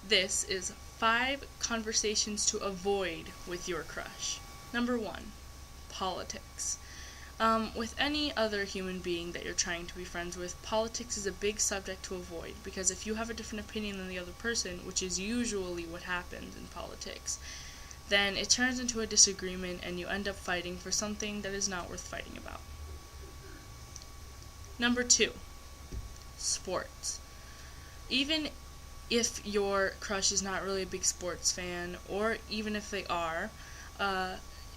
This is 5 conversations to avoid with your crush. Number 1, politics. With any other human being that you're trying to be friends with, politics is a big subject to avoid, because if you have a different opinion than the other person, which is usually what happens in politics, then it turns into a disagreement and you end up fighting for something that is not worth fighting about. Number 2, sports. Even if your crush is not really a big sports fan, or even if they are,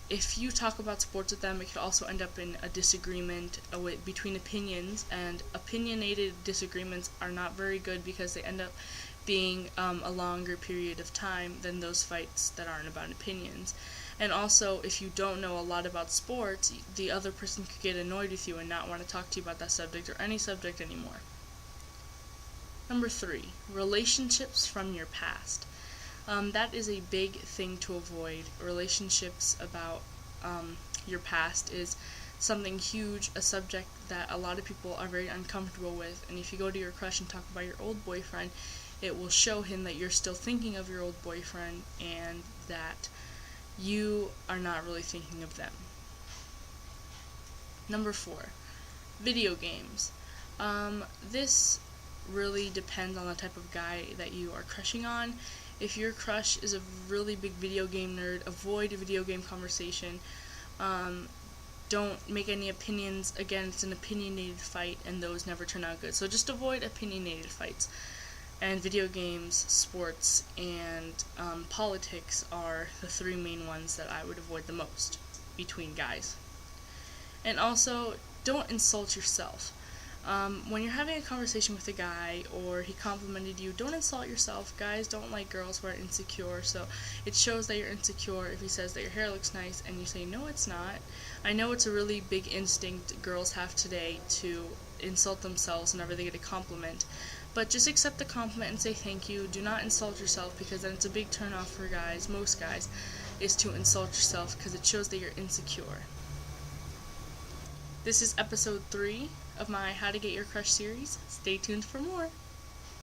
if you talk about sports with them, it could also end up in a disagreement between opinions, and opinionated disagreements are not very good because they end up being a longer period of time than those fights that aren't about opinions. And also, if you don't know a lot about sports, the other person could get annoyed with you and not want to talk to you about that subject or any subject anymore. Number 3, relationships from your past. That is a big thing to avoid. Relationships about your past is something huge, a subject that a lot of people are very uncomfortable with, and if you go to your crush and talk about your old boyfriend, it will show him that you're still thinking of your old boyfriend and that you are not really thinking of them. Number 4, video games. This really depends on the type of guy that you are crushing on. If your crush is a really big video game nerd, avoid a video game conversation. Don't make any opinions. Again, it's an opinionated fight, and those never turn out good. So just avoid opinionated fights. And video games, sports, and politics are the 3 main ones that I would avoid the most between guys. And also, don't insult yourself. When you're having a conversation with a guy or he complimented you, don't insult yourself. Guys don't like girls who are insecure, so it shows that you're insecure if he says that your hair looks nice and you say, no, it's not. I know it's a really big instinct girls have today to insult themselves whenever they get a compliment, but just accept the compliment and say thank you. Do not insult yourself, because then it's a big turn off for guys, most guys, is to insult yourself because it shows that you're insecure. This is episode 3 of my How to Get Your Crush series. Stay tuned for more.